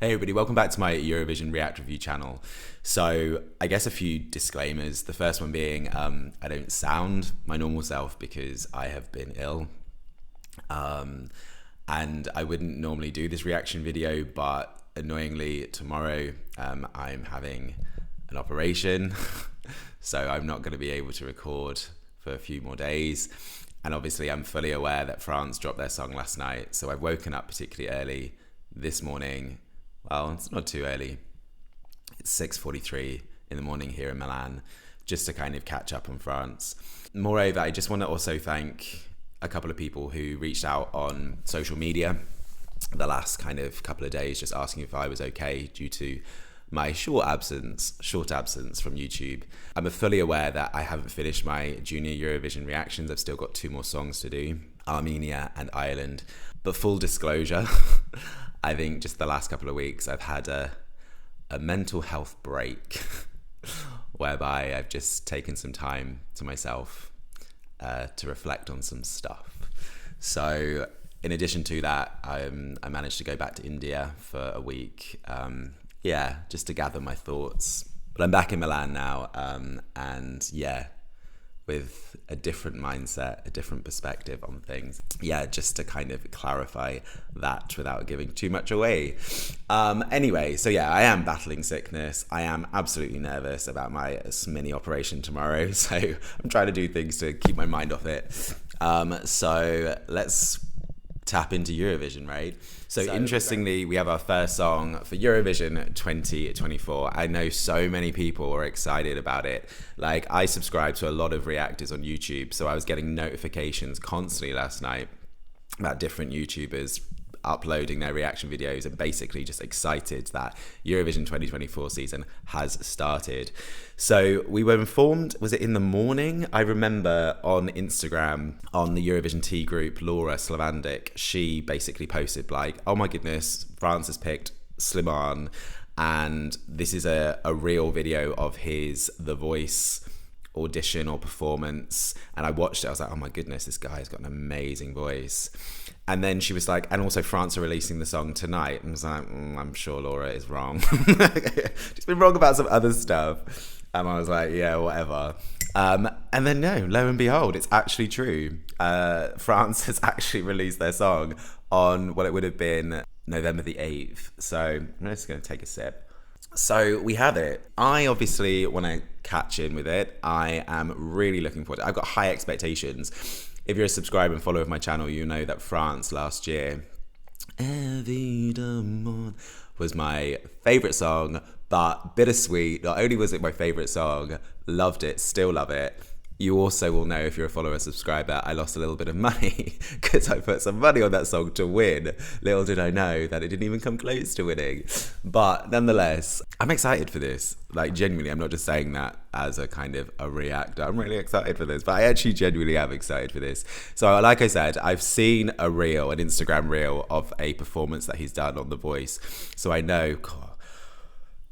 Hey everybody, welcome back to my Eurovision React Review channel. So I guess a few disclaimers. The first one being I don't sound my normal self because I have been ill. And I wouldn't normally do this reaction video, but annoyingly tomorrow I'm having an operation. So I'm not going to be able to record for a few more days. And obviously I'm fully aware that France dropped their song last night. So I've woken up particularly early this morning. Well, it's not too early. It's 6:43 in the morning here in Milan, just to kind of catch up on France. Moreover, I just want to also thank a couple of people who reached out on social media the last kind of couple of days, just asking if I was okay due to my short absence from YouTube. I'm fully aware that I haven't finished my junior Eurovision reactions. I've still got 2 more songs to do, Armenia and Ireland. But full disclosure, I think just the last couple of weeks I've had a mental health break whereby I've just taken some time to myself to reflect on some stuff. So in addition to that, I managed to go back to India for a week, just to gather my thoughts. But I'm back in Milan now, and with a different mindset, a different perspective on things. Just to kind of clarify that without giving too much away. Anyway, so I am battling sickness. I am absolutely nervous about my mini operation tomorrow. So I'm trying to do things to keep my mind off it. So let's tap into Eurovision, right? So interestingly, we have our first song for Eurovision 2024. I know so many people are excited about it. Like, I subscribe to a lot of reactors on YouTube, so I was getting notifications constantly last night about different YouTubers uploading their reaction videos and basically just excited that Eurovision 2024 season has started. So we were informed, was it in the morning? I remember on Instagram, on the Eurovision T group, Laura Slavandic, she basically posted like, oh my goodness, France has picked Slimane, and this is a real video of his The Voice audition or performance. And I watched it, I was like, oh my goodness, this guy's got an amazing voice. And then she was like, and also France are releasing the song tonight. And I was like, I'm sure Laura is wrong. She's been wrong about some other stuff. And I was like, yeah, whatever. And then no, lo and behold, it's actually true. France has actually released their song on what it would have been November the 8th. So I'm just going to take a sip. So we have it. I obviously want to catch in with it. I am really looking forward to it. I've got high expectations. If you're a subscriber and follower of my channel, you know that France last year, Évidemment, was my favourite song, but bittersweet. Not only was it my favourite song, loved it, still love it. You also will know, if you're a follower or subscriber, I lost a little bit of money because I put some money on that song to win. Little did I know that it didn't even come close to winning. But nonetheless, I'm excited for this. Like, genuinely, I'm not just saying that as a kind of a reactor. I'm really excited for this, but I actually genuinely am excited for this. So like I said, I've seen an Instagram reel of a performance that he's done on The Voice. So I know, God,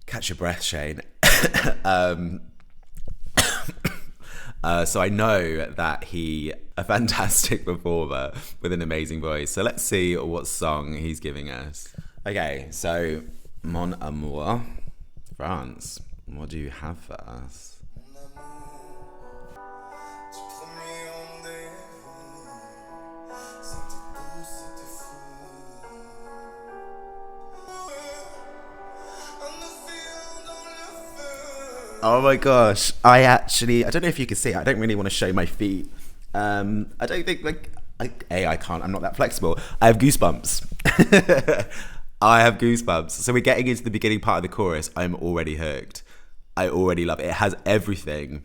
catch your breath, Shane. So I know that he a fantastic performer with an amazing voice. So let's see what song he's giving us. Okay, so Mon Amour, France. What do you have for us? Oh my gosh, I don't know if you can see it. I don't really want to show my feet. I don't think, I can't, I'm not that flexible. I have goosebumps. I have goosebumps. So we're getting into the beginning part of the chorus. I'm already hooked. I already love it. It has everything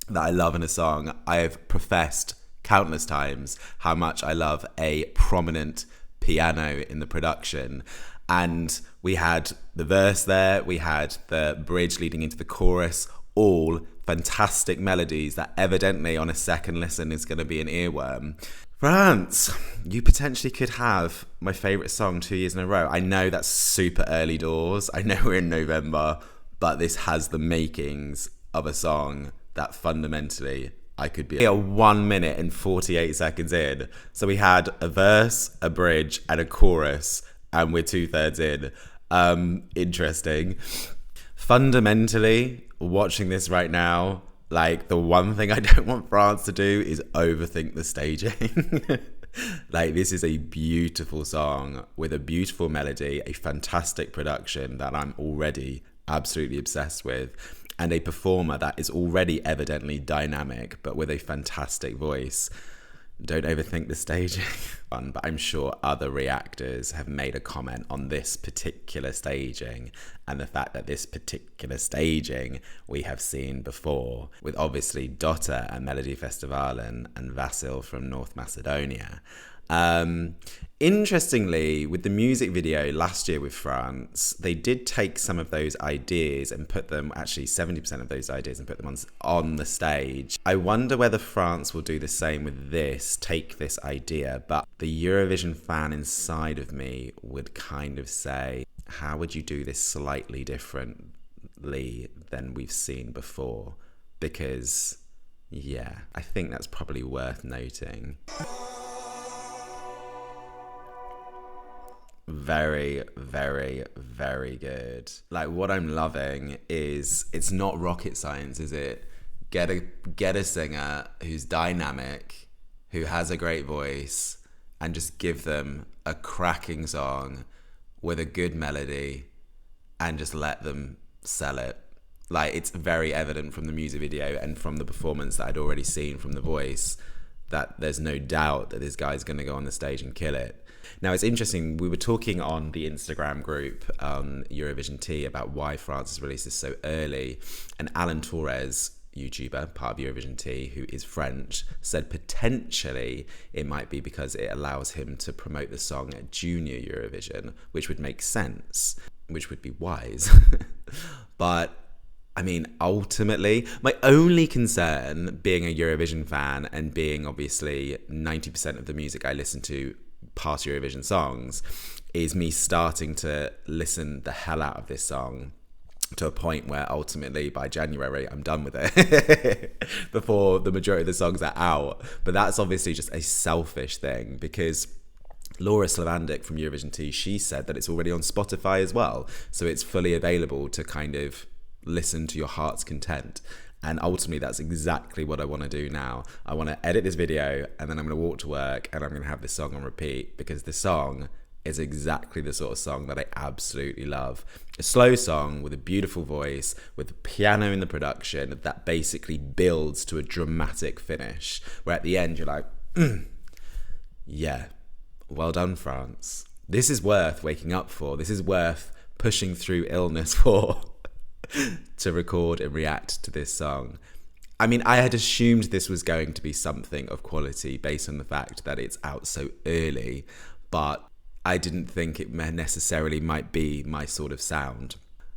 that I love in a song. I have professed countless times how much I love a prominent piano in the production. And we had the verse there, we had the bridge leading into the chorus, all fantastic melodies that evidently on a second listen is going to be an earworm. France, you potentially could have my favourite song 2 years in a row. I know that's super early doors. I know we're in November, but this has the makings of a song that fundamentally I could be a 1 minute and 48 seconds in. So we had a verse, a bridge, and a chorus, and we're 2/3 in. Interesting. Fundamentally, watching this right now, like, the one thing I don't want France to do is overthink the staging. Like, this is a beautiful song with a beautiful melody, a fantastic production that I'm already absolutely obsessed with, and a performer that is already evidently dynamic, but with a fantastic voice. Don't overthink the staging. But I'm sure other reactors have made a comment on this particular staging and the fact that this particular staging we have seen before, with obviously Dotter and Melody Festivalen and Vasil from North Macedonia. Interestingly, with the music video last year with France, they did take some of those ideas and put them, actually 70% of those ideas, and put them on the stage. I wonder whether France will do the same with this, take this idea, but the Eurovision fan inside of me would kind of say, how would you do this slightly differently than we've seen before? Because, yeah, I think that's probably worth noting. Very, very, very good. Like, what I'm loving is, it's not rocket science, is it? Get a singer who's dynamic, who has a great voice, and just give them a cracking song with a good melody and just let them sell it. Like, it's very evident from the music video and from the performance that I'd already seen from the voice that there's no doubt that this guy's going to go on the stage and kill it. Now, it's interesting, we were talking on the Instagram group, Eurovision Tea, about why France has released this so early, and Alan Torres, YouTuber, part of Eurovision Tea, who is French, said potentially it might be because it allows him to promote the song at Junior Eurovision, which would make sense, which would be wise. But I mean, ultimately, my only concern, being a Eurovision fan and being obviously 90% of the music I listen to past Eurovision songs, is me starting to listen the hell out of this song to a point where ultimately by January I'm done with it before the majority of the songs are out. But that's obviously just a selfish thing, because Laura Slavandic from Eurovision Tea, she said that it's already on Spotify as well, so it's fully available to kind of listen to your heart's content. And ultimately, that's exactly what I want to do now. I want to edit this video, and then I'm going to walk to work, and I'm going to have this song on repeat, because the song is exactly the sort of song that I absolutely love. A slow song with a beautiful voice, with a piano in the production that basically builds to a dramatic finish, where at the end you're like, yeah, well done, France. This is worth waking up for. This is worth pushing through illness for. To record and react to this song. I mean, I had assumed this was going to be something of quality based on the fact that it's out so early, but I didn't think it necessarily might be my sort of sound.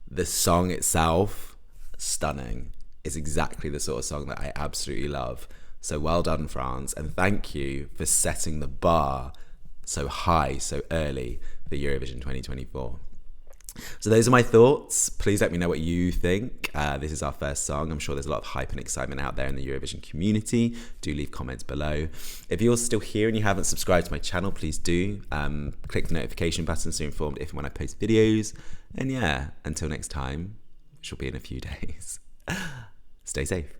The song itself, stunning. It's exactly the sort of song that I absolutely love. So well done, France, and thank you for setting the bar so high, so early for Eurovision 2024. So those are my thoughts. Please let me know what you think. This is our first song. I'm sure there's a lot of hype and excitement out there in the Eurovision community. Do leave comments below. If you're still here and you haven't subscribed to my channel, please do. Click the notification button so you're informed if and when I post videos. And yeah, until next time, which will be in a few days, stay safe.